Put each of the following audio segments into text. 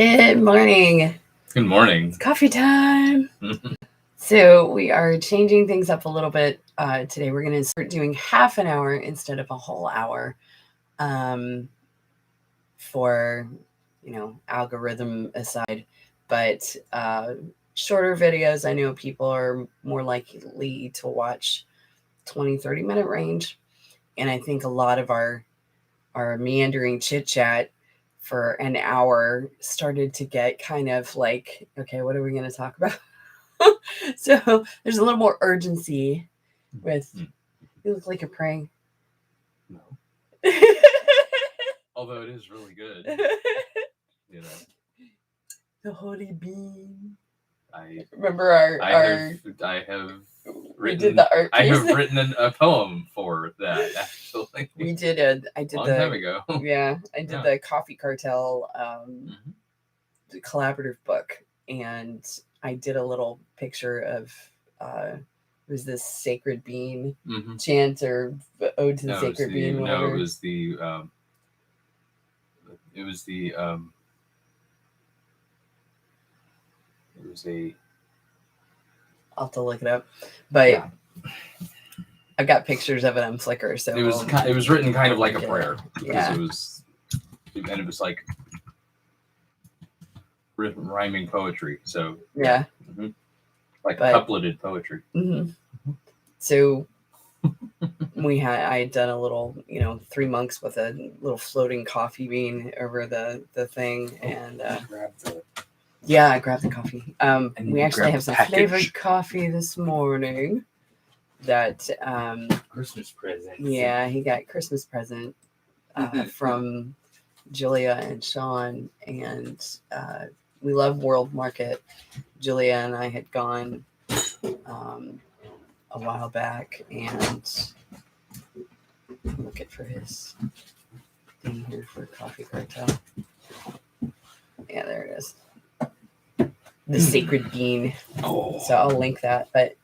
Good morning. Good morning. It's coffee time. So we are changing things up a little bit. Today we're going to start doing half an hour instead of a whole hour for, algorithm aside. But shorter videos, I know people are more likely to watch 20, 30-minute range. And I think a lot of our meandering chit-chat for an hour started to get kind of like, okay, what are we going to talk about? So there's a little more urgency with, you look like you're praying. No. Although it is really good. The holy bean. I remember I have we did the art piece. I have written a poem for that, actually. I did long time ago. Yeah, I did the Coffee Cartel the collaborative book, and I did a little picture of it was this sacred bean chant or ode to the sacred bean. No, it was the I'll have to look it up, but yeah. I've got pictures of it on Flickr. So it was written kind of like a prayer. Yeah. It was like rhyming poetry. So yeah. Coupleted poetry. So I had done a little, 3 monks with a little floating coffee bean over the thing, and I grabbed the coffee. We actually have some flavored coffee this morning. That Christmas present. Yeah, he got Christmas present from Julia and Sean, and we love World Market. Julia and I had gone a while back, and I'm looking for his thing here for Coffee Cartel. Yeah, there it is. The sacred bean. So I'll link that, but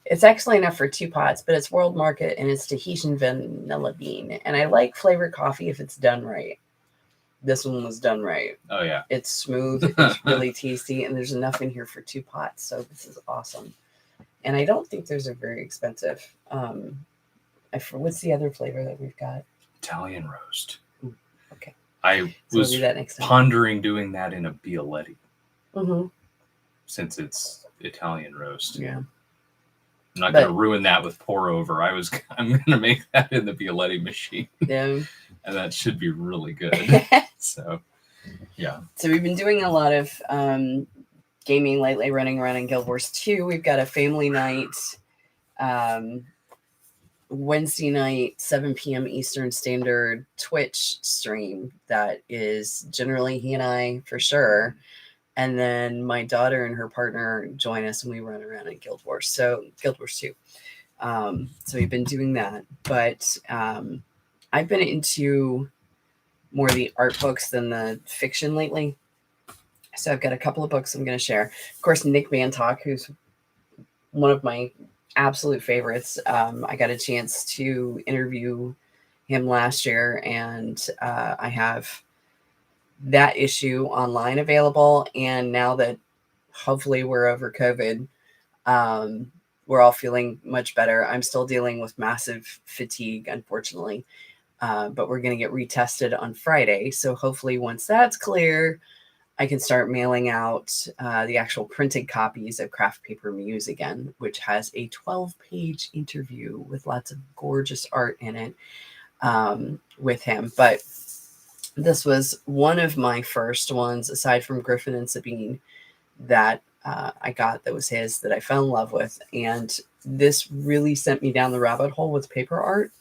it's actually enough for 2 pots, but it's World Market and it's Tahitian vanilla bean. And I like flavored coffee if it's done right. This one was done right. Oh, yeah. It's smooth. It's really tasty. And there's enough in here for 2 pots. So this is awesome. And I don't think those are very expensive. What's the other flavor that we've got? Italian roast. Ooh, okay. I was pondering doing that in a Bialetti. Since it's Italian roast. Yeah. I'm not going to ruin that with pour over. I'm going to make that in the Bialetti machine. Yeah. And that should be really good. So, yeah. So we've been doing a lot of gaming lately, running around in Guild Wars 2. We've got a family night Wednesday night, 7 p.m. Eastern Standard Twitch stream. That is generally he and I for sure. And then my daughter and her partner join us and we run around in Guild Wars. So Guild Wars 2. So we've been doing that. But I've been into more of the art books than the fiction lately. So I've got a couple of books I'm going to share. Of course, Nick Bantock, who's one of my absolute favorites. I got a chance to interview him last year, and I have that issue online available. And now that hopefully we're over COVID, we're all feeling much better. I'm still dealing with massive fatigue, unfortunately, but we're going to get retested on Friday. So hopefully once that's clear, I can start mailing out the actual printed copies of Craft Paper Muse again, which has a 12-page interview with lots of gorgeous art in it with him. But this was one of my first ones, aside from Griffin and Sabine, that I got that was his, that I fell in love with. And this really sent me down the rabbit hole with paper art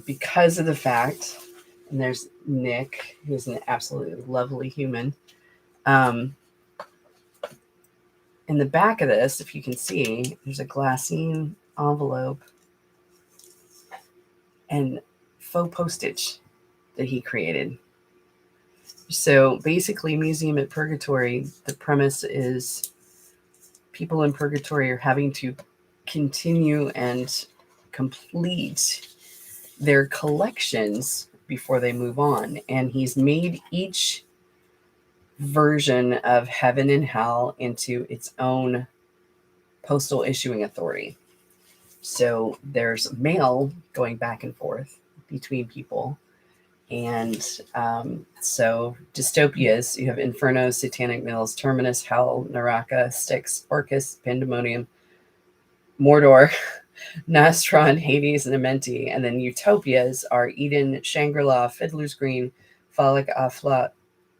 because of the fact, and there's Nick, who's an absolutely lovely human. In the back of this, if you can see, there's a glassine envelope and faux postage that he created. So basically, Museum at Purgatory, the premise is people in Purgatory are having to continue and complete their collections before they move on. And he's made each version of heaven and hell into its own postal issuing authority. So there's mail going back and forth between people. And so dystopias, you have Inferno, Satanic Mills, Terminus, Hell, Naraka, Styx, Orcus, Pandemonium, Mordor, Nastron, Hades, and Amenti. And then utopias are Eden, Shangri-La, Fiddler's Green, Falak,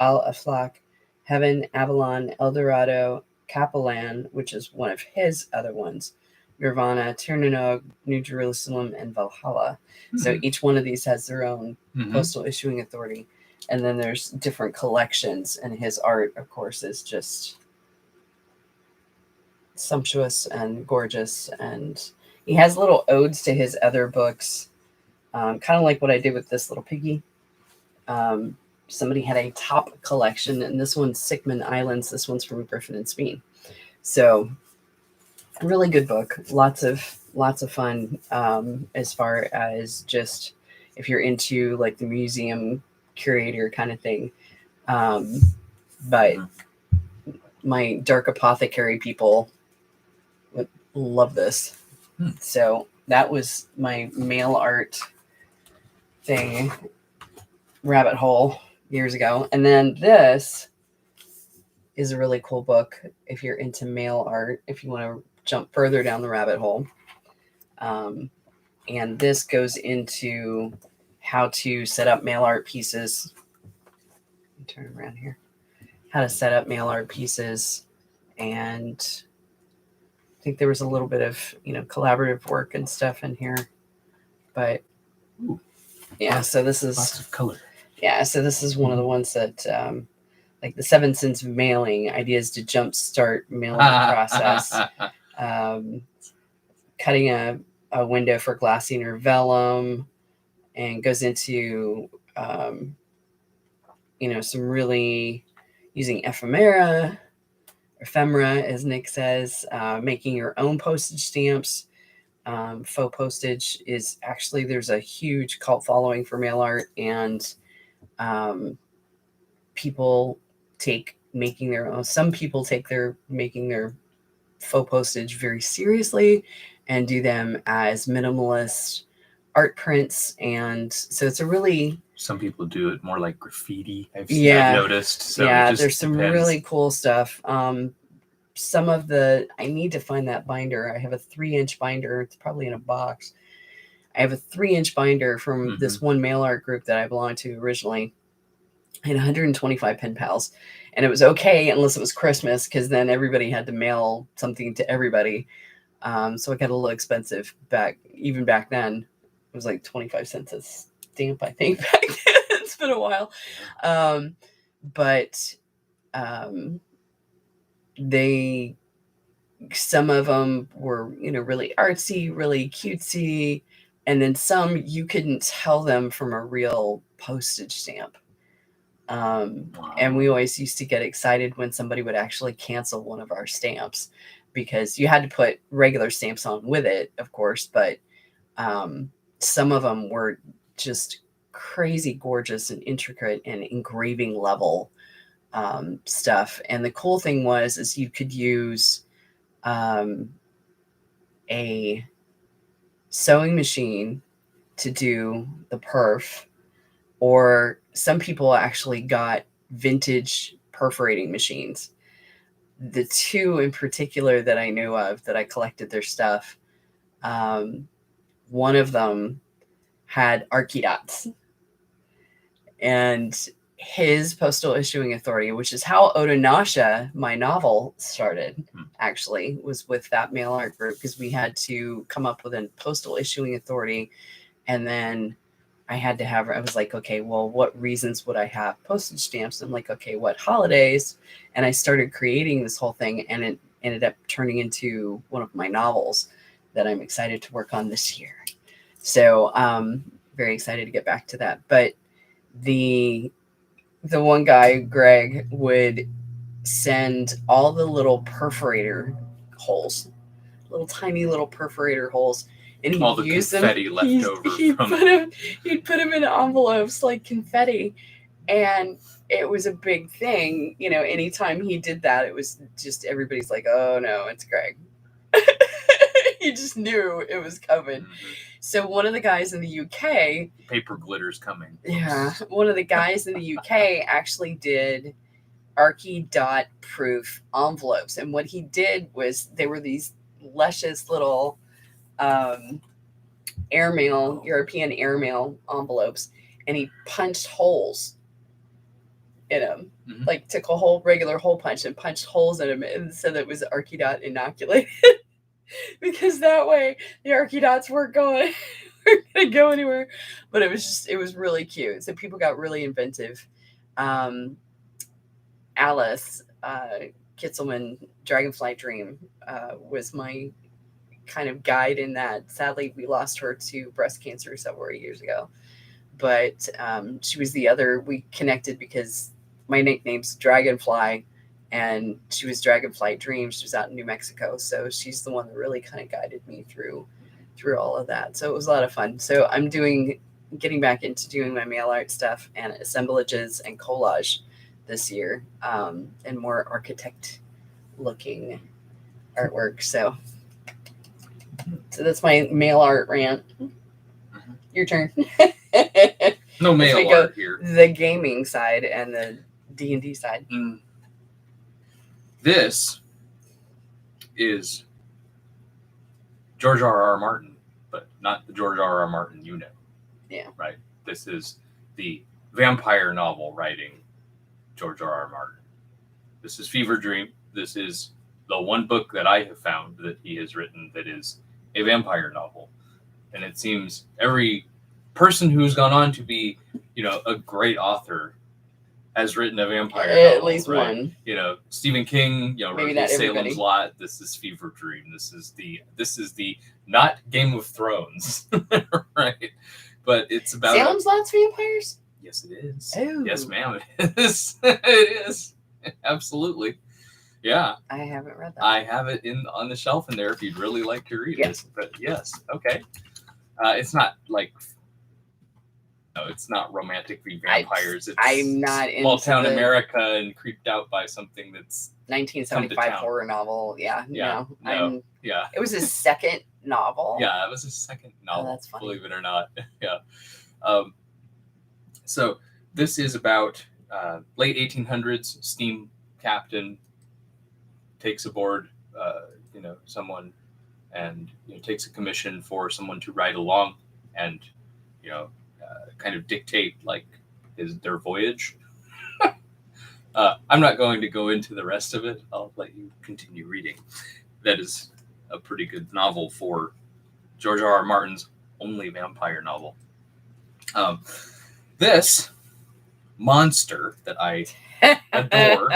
Al-Aflaq, Heaven, Avalon, Eldorado, Capellan, which is one of his other ones, Nirvana, Tirnanog, New Jerusalem, and Valhalla. Mm-hmm. So each one of these has their own postal issuing authority. And then there's different collections, and his art, of course, is just sumptuous and gorgeous. And he has little odes to his other books, kind of like what I did with this little piggy. Somebody had a top collection, and this one's Sickman Islands. This one's from Griffin and Speen. So really good book. Lots of fun as far as just if you're into like the museum curator kind of thing. But my dark apothecary people would love this. So that was my mail art thing, rabbit hole years ago. And then this is a really cool book if you're into mail art, if you want to jump further down the rabbit hole. And this goes into how to set up mail art pieces. Let me turn around here. How to set up mail art pieces. And I think there was a little bit of, collaborative work and stuff in here. But yeah, so this is lots of color. Yeah, so this is one of the ones that like the 7 cents of mailing, ideas to jumpstart mailing process. Cutting a window for glassine or vellum, and goes into some really using ephemera, as Nick says, making your own postage stamps. Faux postage is actually, there's a huge cult following for mail art, and people take making their own. Some people take their making their faux postage very seriously and do them as minimalist art prints. And so it's a really... Some people do it more like graffiti. I've noticed. So yeah, there's some really cool stuff. Some of I need to find that binder. I have a 3-inch binder. It's probably in a box. I have a 3-inch binder from this one mail art group that I belonged to originally. I had 125 pen pals, and it was okay unless it was Christmas, because then everybody had to mail something to everybody. So it got a little expensive back then. It was like 25 cents a stamp, I think, back then. It's been a while. But some of them were, really artsy, really cutesy. And then some, you couldn't tell them from a real postage stamp. And we always used to get excited when somebody would actually cancel one of our stamps, because you had to put regular stamps on with it, of course. But some of them were just crazy gorgeous and intricate and engraving level stuff. And the cool thing is you could use a sewing machine to do the perf, or some people actually got vintage perforating machines. The 2 in particular that I knew of that I collected their stuff, one of them had Archidots, and his postal issuing authority, which is how Odonasha, my novel, started, actually, was with that mail art group, because we had to come up with a postal issuing authority. And then I was like, okay, well, what reasons would I have postage stamps? I'm like, okay, what holidays? And I started creating this whole thing, and it ended up turning into one of my novels that I'm excited to work on this year. So very excited to get back to that. But the one guy, Greg, would send all the little perforator holes, little tiny little perforator holes, and he'd all the use confetti them. Left over He'd put them in envelopes like confetti, and it was a big thing. Anytime he did that, it was just everybody's like, oh no, it's Greg. You just knew it was coming. Mm-hmm. So one of the guys in the UK... Paper glitter's coming. Yeah. One of the guys in the UK actually did Archie-dot proof envelopes. And what he did was they were these luscious little European airmail envelopes. And he punched holes in them. Mm-hmm. Like took a regular hole punch and punched holes in them and said that it was Archie-dot inoculated. Because that way the Archie-dots weren't going to go anywhere. But it was really cute. So people got really inventive. Alice Kitzelman, Dragonfly Dream, was my kind of guide in that. Sadly, we lost her to breast cancer several years ago. But she was the other. We connected because my nickname's Dragonfly. And she was Dragonfly Dream. She was out in New Mexico. So she's the one that really kind of guided me through all of that. So it was a lot of fun. So I'm getting back into doing my mail art stuff and assemblages and collage this year, and more architect looking artwork. So that's my mail art rant. Your turn. No mail art here. The gaming side and the D&D side. This is George R.R. Martin, but not the George R.R. Martin you know. Yeah. Right? This is the vampire novel writing George R.R. Martin. This is Fever Dream. This is the one book that I have found that he has written that is a vampire novel. And it seems every person who's gone on to be, a great author has written a vampire novel. At least right? one. Stephen King, wrote Salem's Lot. This is Fever Dream. This is the not Game of Thrones, right? But it's about Salem's Lot's vampires? Yes, it is. Oh. Yes, ma'am, it is. It is. Absolutely. Yeah. I haven't read that. I have it on the shelf in there if you'd really like to read it. But yes, okay. It's not like... No, it's not romantic vampires. I'm not into small town America and creeped out by something that's 1975 horror novel. Yeah. No. Yeah. It was his second novel. Yeah, it was his second novel. Oh, that's funny. Believe it or not. Yeah. So this is about late 1800s. Steam captain takes aboard, someone, and takes a commission for someone to ride along, and kind of dictate their voyage. I'm not going to go into the rest of it. I'll let you continue reading. That is a pretty good novel for George R.R. Martin's only vampire novel. This monster that I adore.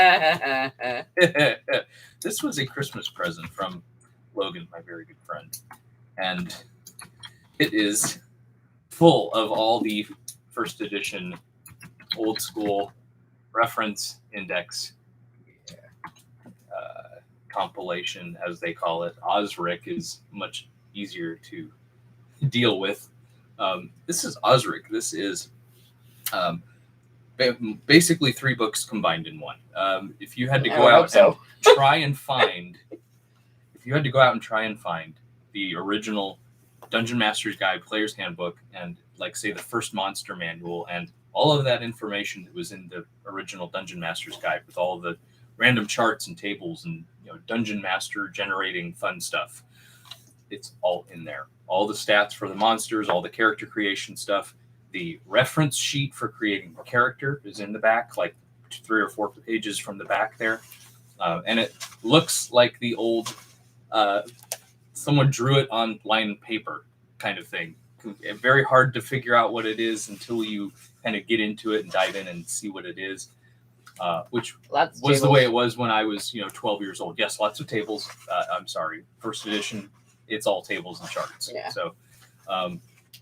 This was a Christmas present from Logan, my very good friend. And it is full of all the first edition old school reference index compilation, as they call it. Osric is much easier to deal with. This is Osric. This is basically 3 books combined in one. If you had to go out and try and find the original Dungeon Master's Guide, Player's Handbook, and say the first monster manual, and all of that information that was in the original Dungeon Master's Guide with all the random charts and tables and Dungeon Master generating fun stuff, it's all in there. All the stats for the monsters, all the character creation stuff. The reference sheet for creating the character is in the back, 3 or 4 pages from the back there. And it looks like the old, someone drew it on lined paper kind of thing. Very hard to figure out what it is until you kind of get into it and dive in and see what it is, which was the way it was when I was 12 years old. Yes, lots of tables. I'm sorry. First edition, it's all tables and charts. Yeah. So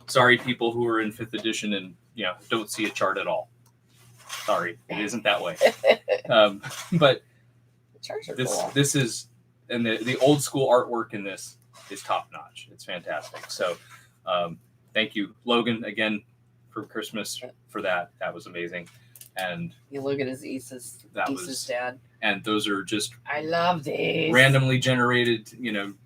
sorry, people who are in 5th edition and don't see a chart at all. Sorry, it isn't that way. But this is, and the old school artwork in this is top notch. It's fantastic. So thank you, Logan, again for Christmas for that. That was amazing. And you look at his Issa's dad. And those are just I love these randomly generated,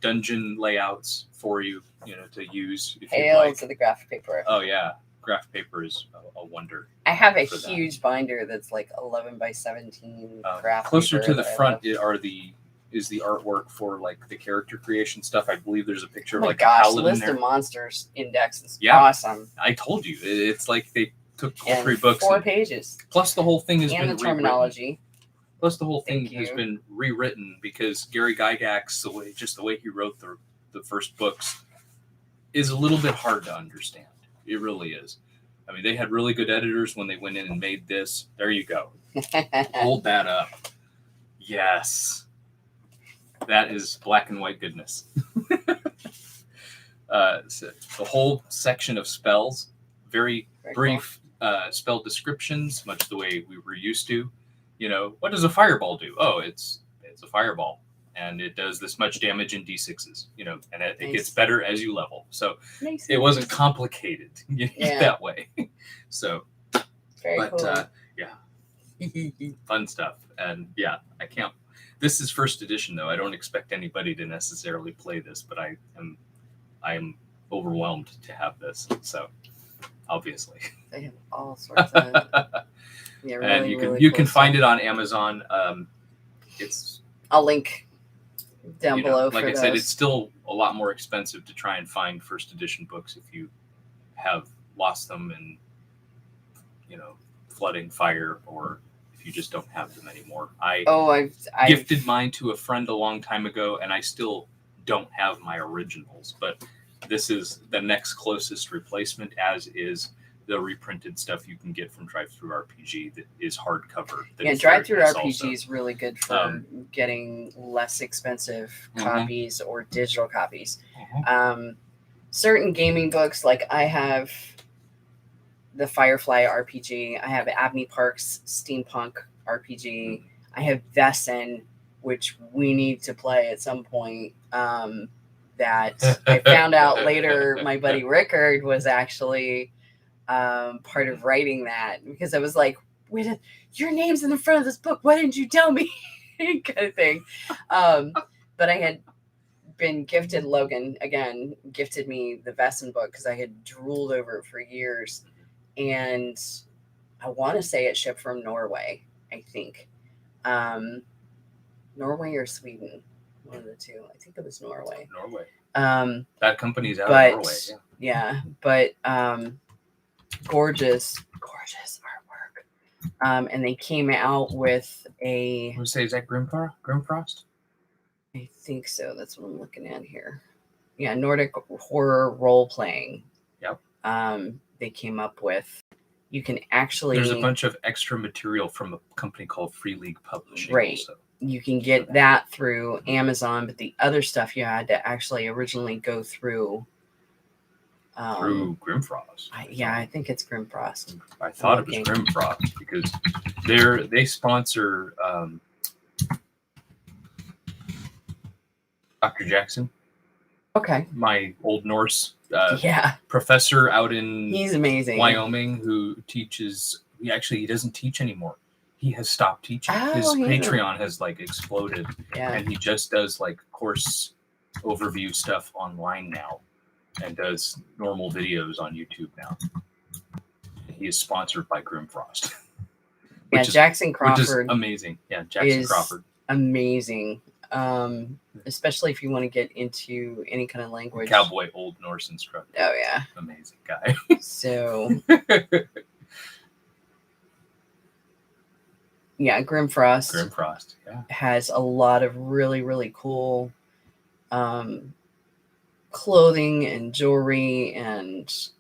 dungeon layouts for you, to use. If Hail you'd like. to the graphic paper. Oh yeah, graphic paper is a wonder. I have a huge binder that's like 11 by 17 graphic closer paper to the front is the artwork for like the character creation stuff. I believe there's a picture of like a paladin list there. of monsters index is Yeah, awesome. I told you, it's like they took all 3 books, 4 pages, plus the whole thing has been the terminology. Rewritten. Plus the whole thing has been rewritten because Gary Gygax, the way he wrote the first books, is a little bit hard to understand. It really is. I mean, they had really good editors when they went in and made this. There you go. Hold that up. Yes. That is black and white goodness. So the whole section of spells, very brief spell descriptions, much the way we were used to. What does a fireball do? Oh, it's a fireball. And it does this much damage in D6s, and it gets better as you level. So it wasn't complicated that way. So, very cool. Fun stuff. And yeah, I can't. This is first edition, though. I don't expect anybody to necessarily play this, but I am overwhelmed to have this. So, obviously, they have all sorts of. Yeah, really, and you can really cool find it on Amazon. It's. I'll link down below. Like I said, it's still a lot more expensive to try and find first edition books if you have lost them in, flooding, fire, or if you just don't have them anymore. I gifted mine to a friend a long time ago, and I still don't have my originals. But this is the next closest replacement, as is the reprinted stuff you can get from Drive-Thru RPG that is hardcover. Drive-Thru RPG is really good for getting less expensive copies or digital copies. Certain gaming books, like I have the Firefly RPG, I have Abney Park's Steampunk RPG, I have Vesson, which we need to play at some point. That I found out later my buddy Rickard was actually part of writing that, because I was like, wait, your name's in the front of this book, why didn't you tell me? Kind of thing. But I had been gifted, Logan again gifted me the Vesson book because I had drooled over it for years, and I want to say it shipped from Norway, I think. Norway or Sweden, one of the two. I think it was Norway. That company's out of Norway. Yeah, but gorgeous artwork. And they came out with a. I would say, is that Grimfrost? I think so. That's what I'm looking at here. Yeah, Nordic horror role playing. Yep. They came up with. You can actually. There's a bunch of extra material from a company called Free League Publishing. Right. Also. You can get that through Amazon, but the other stuff you had to actually originally go through. Through Grimfrost. I think it's Grimfrost. I thought it was Grimfrost because they sponsor Dr. Jackson. Okay. My Old Norse professor out in he's amazing. Wyoming who teaches. He doesn't teach anymore. He has stopped teaching. His Patreon has exploded, and he just does course overview stuff online now, and does normal videos on YouTube now. He is sponsored by Grimfrost. Jackson Crawford, which is amazing. Yeah, Jackson Crawford, amazing. Especially if you want to get into any kind of language. Cowboy Old Norse instructor. Oh yeah, amazing guy. So. Yeah, Grimfrost has a lot of really, really cool clothing and jewelry and,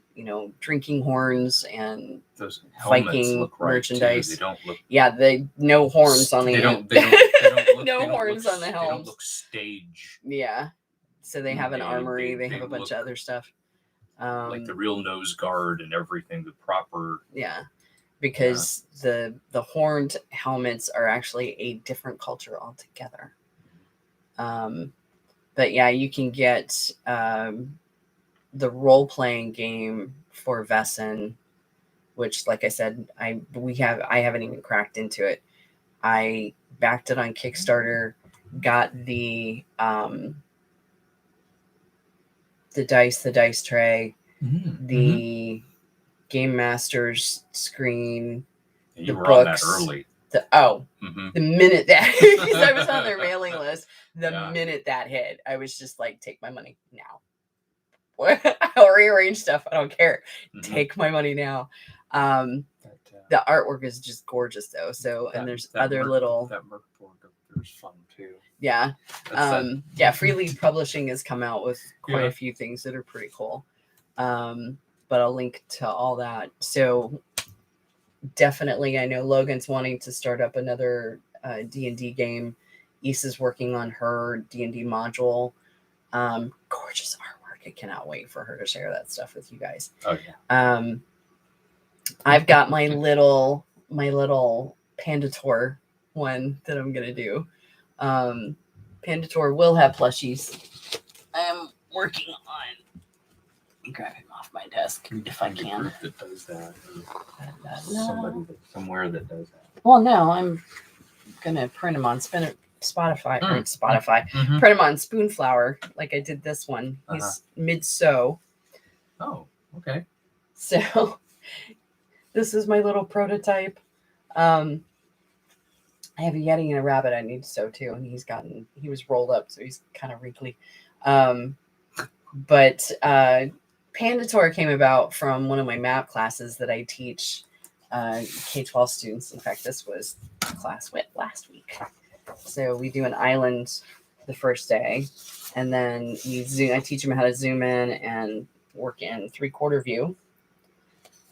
drinking horns and those Viking merchandise. They don't look... they no horns on the They don't look, no horns on the helms. They don't look stage. Yeah. So they have an armory. They have a bunch of other stuff. Like the real nose guard and everything, the proper... Yeah. Because the horned helmets are actually a different culture altogether. But yeah, you can get the role-playing game for Vesson which, like I said, I haven't even cracked into it. I backed it on Kickstarter, got the dice tray, the Game Master's screen, You the were books, on that early. The minute that, because I was on their mailing list, minute that hit, I was just like, take my money now. I'll rearrange stuff. I don't care. Take my money now. The artwork is just gorgeous though. So, and there's other little. That Merc board there's fun too. Yeah. Freely Publishing has come out with quite a few things that are pretty cool. But I'll link to all that. So definitely, I know Logan's wanting to start up another D&D game. Issa's working on her D&D module. Gorgeous artwork. I cannot wait for her to share that stuff with you guys. Oh yeah. I've got my little Panda Tour one that I'm gonna do. Panda Tour will have plushies. I am working on grabbing them off my desk if I can. Group that does that. Somebody somewhere that does that. Well, no, I'm gonna print them on Spotify. Print them on Spoonflower, like I did this one. He's mid-sew. Oh, okay. So this is my little prototype. I have a Yeti and a rabbit I need to sew too, and he was rolled up, so he's kind of wrinkly. But Panda Tour came about from one of my map classes that I teach K-12 students. In fact, this was class last week. So we do an island the first day, and then I teach them how to zoom in and work in 3/4 view.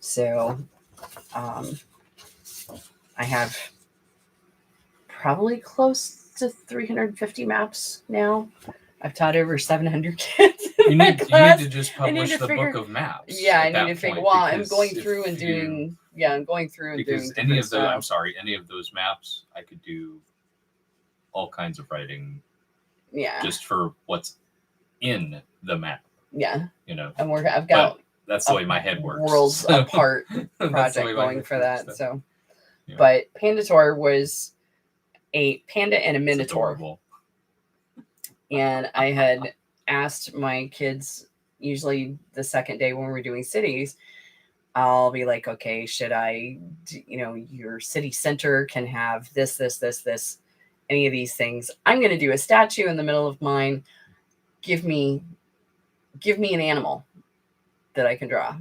So I have probably close to 350 maps now. I've taught over 700 kids. You need to just publish the book of maps. Yeah, I need to figure. Well, I'm going through and doing. Yeah, I'm going through and doing. Any of those, I'm sorry, any of those maps, I could do all kinds of writing. Yeah. Just for what's in the map. Yeah. You know. And I've got. That's the way my head works. Worlds apart project going for that. So, yeah. But Panda Tour was a panda and a minotaur. And I had asked my kids, usually the second day when we're doing cities, I'll be like, okay, should I, your city center can have this, any of these things. I'm going to do a statue in the middle of mine. Give me an animal that I can draw.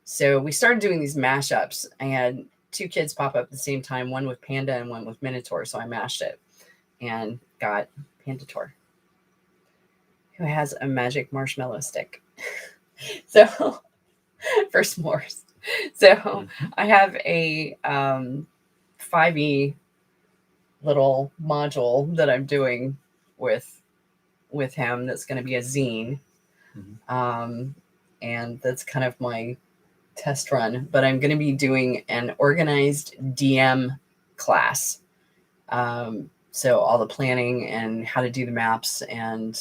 So we started doing these mashups. I had 2 kids pop up at the same time, one with panda and one with minotaur. So I mashed it and got Panda Tour, who has a magic marshmallow stick. So for s'mores. So I have a 5e little module that I'm doing with him. That's going to be a zine. And that's kind of my test run, but I'm going to be doing an organized DM class. So all the planning and how to do the maps and,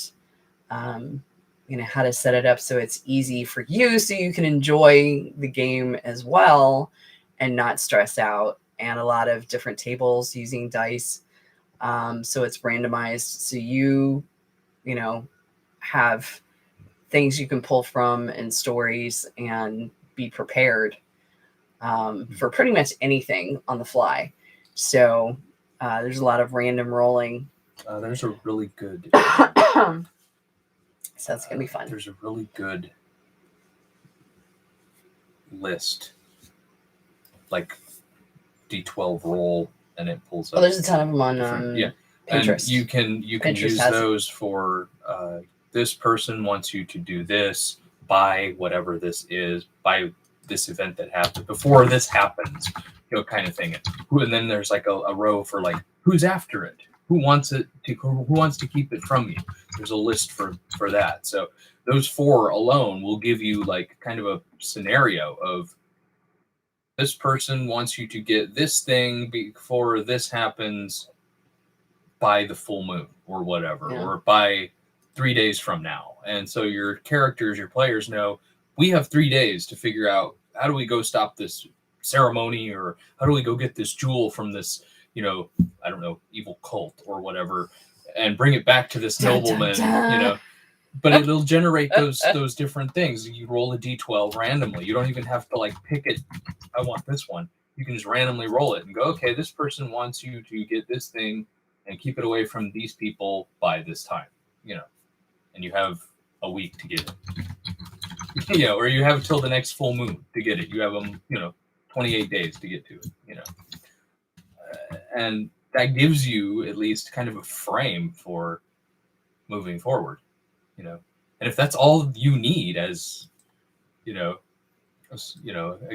how to set it up so it's easy for you so you can enjoy the game as well and not stress out, and a lot of different tables using dice. So it's randomized. So you have things you can pull from and stories and be prepared for pretty much anything on the fly. So there's a lot of random rolling. There's a really good... So that's going to be fun. There's a really good list, like D12 roll, and it pulls up. Oh, there's a ton of them on Pinterest. And you can use those for this person wants you to do this, buy whatever this is, buy this event that happened before this happens, kind of thing. And then there's like a row for like who's after it, who wants to keep it from you. There's a list for that. So those 4 alone will give you like kind of a scenario of this person wants you to get this thing before this happens by the full moon or whatever, or by 3 days from now. And so your characters, your players know we have 3 days to figure out how do we go stop this ceremony, or how do we go get this jewel from this, I don't know, evil cult or whatever, and bring it back to this nobleman, But it'll generate those different things. You roll a d12 randomly. You don't even have to pick it. I want this one. You can just randomly roll it and go, okay, this person wants you to get this thing and keep it away from these people by this time, and you have a week to get it. Or you have till the next full moon to get it. You have 28 days to get to it, and that gives you at least kind of a frame for moving forward, and if that's all you need as, a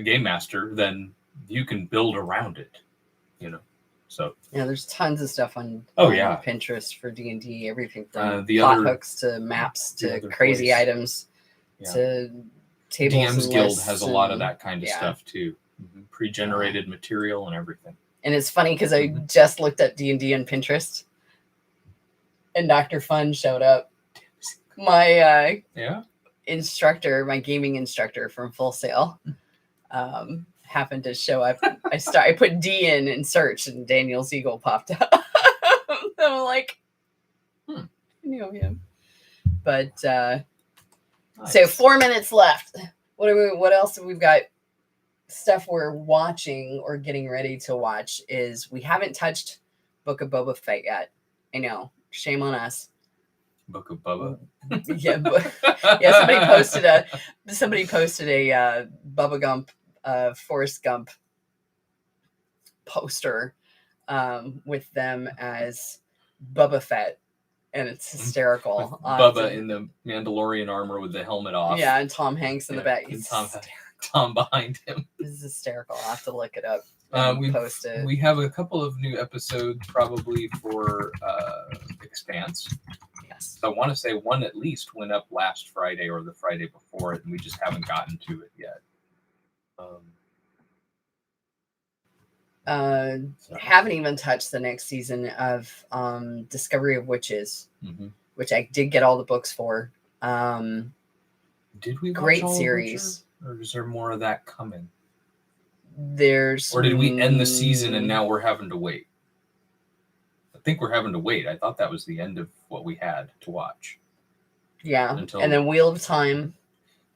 game master, then you can build around it, So yeah, there's tons of stuff on Pinterest for D&D, everything from plot hooks to maps to crazy items to tables. DM's Guild has a lot of that kind of stuff too, pre-generated material and everything. And it's funny because I just looked up D&D on Pinterest, and Dr. Fun showed up. My instructor, my gaming instructor from Full Sail, happened to show up. I put D in search, and Daniel Siegel popped up. I'm like, I knew him. But nice. So 4 minutes left. What else have we got? Stuff we're watching or getting ready to watch is we haven't touched Book of Boba Fett yet. I know, shame on us. Book of Bubba. Somebody posted a Bubba Gump, Forrest Gump poster with them as Bubba Fett, and it's hysterical. Bubba in the Mandalorian armor with the helmet off. Yeah, and Tom Hanks in the back. He's Tom behind him. This is hysterical. I'll have to look it up. Post it. We have a couple of new episodes probably for Expanse. Yes. So I want to say one at least went up last Friday or the Friday before it, and we just haven't gotten to it yet. Haven't even touched the next season of Discovery of Witches, which I did get all the books for. Did we watch great all series? Or is there more of that coming? Or did we end the season and now we're having to wait? I think we're having to wait. I thought that was the end of what we had to watch. Yeah. And then Wheel of Time.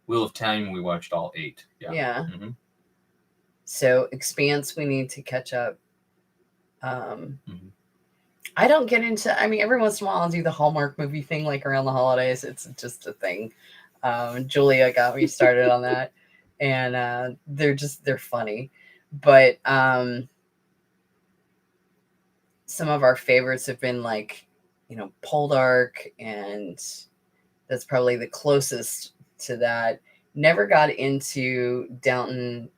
Wheel of Time, we watched all 8. Yeah. So Expanse, we need to catch up. I don't get into, every once in a while I'll do the Hallmark movie thing, around the holidays. It's just a thing. Julia got me started on that, and they're funny. But some of our favorites have been Poldark, and that's probably the closest to that. Never got into Downton,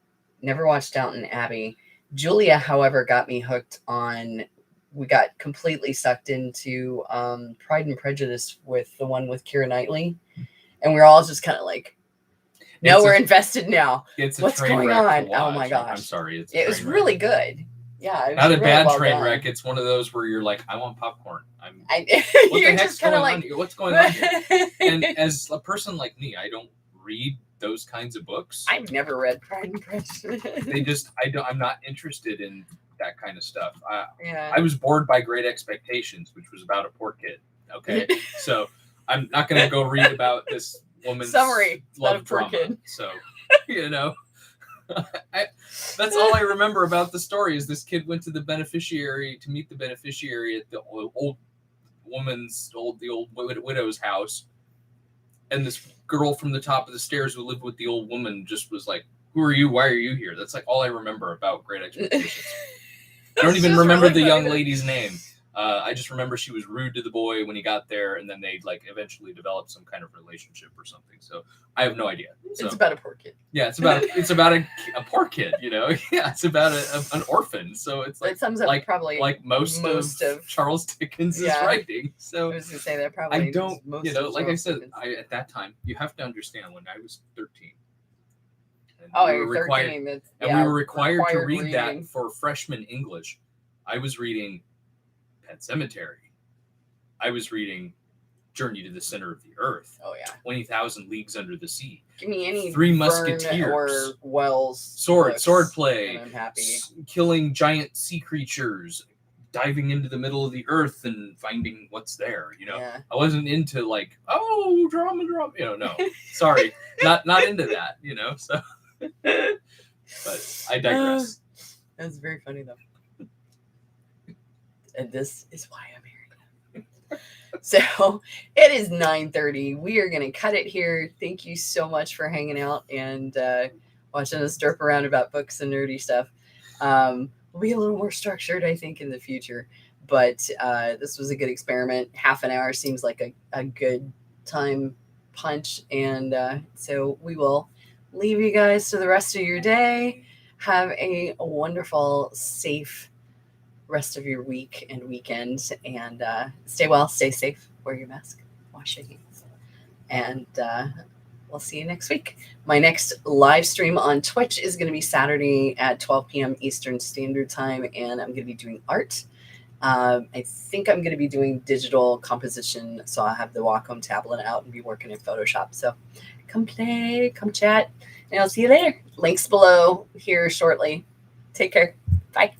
never watched Downton Abbey. Julia, however, got me hooked on, we got completely sucked into Pride and Prejudice with the one with Keira Knightley. And we're all just kind of we're invested now. What's going on? Oh my gosh. I'm sorry. It was really good. Yeah. Not a bad train wreck. It's one of those where you're like, I want popcorn. What the heck's going on here? What's going on here? And as a person like me, I don't read those kinds of books. I've never read Pride and Prejudice. I'm not interested in that kind of stuff. I was bored by Great Expectations, which was about a poor kid. Okay. So I'm not going to go read about this woman's love drama. Kid. So, that's all I remember about the story is this kid went to meet the beneficiary at the old widow's house. And this girl from the top of the stairs who lived with the old woman just was like, who are you? Why are you here? That's all I remember about Great Expectations. I don't even remember the young lady's name. I just remember she was rude to the boy when he got there, and then they eventually developed some kind of relationship or something. So I have no idea. So, it's about a poor kid. Yeah, it's about a poor kid. Yeah, it's about an orphan. So it's that sums up probably most of Charles Dickens' writing. So I was gonna say that probably. I don't. I said, at that time, you have to understand when I was 13. We were 13. We were required to read reading. That for freshman English. I was reading Pet Sematary. I was reading Journey to the Center of the Earth. Oh yeah. 20,000 Leagues Under the Sea. Give me any Three Verne Musketeers. or Wells Swordplay. and I'm happy. Killing giant sea creatures. Diving into the middle of the earth and finding what's there. Yeah. I wasn't into like, oh, drama. No. Sorry. not into that, so. But I digress. That's very funny though. And this is why I'm here. So it is 9:30. We are going to cut it here. Thank you so much for hanging out and watching us derp around about books and nerdy stuff. We'll be a little more structured, I think, in the future. But this was a good experiment. Half an hour seems like a good time punch. And so we will leave you guys to the rest of your day. Have a wonderful, safe rest of your week and weekend. And stay well, stay safe, wear your mask, wash your hands. And we'll see you next week. My next live stream on Twitch is going to be Saturday at 12 p.m. Eastern Standard Time, and I'm going to be doing art. I think I'm going to be doing digital composition, so I'll have the Wacom tablet out and be working in Photoshop. So come play, come chat, and I'll see you later. Links below here shortly. Take care. Bye.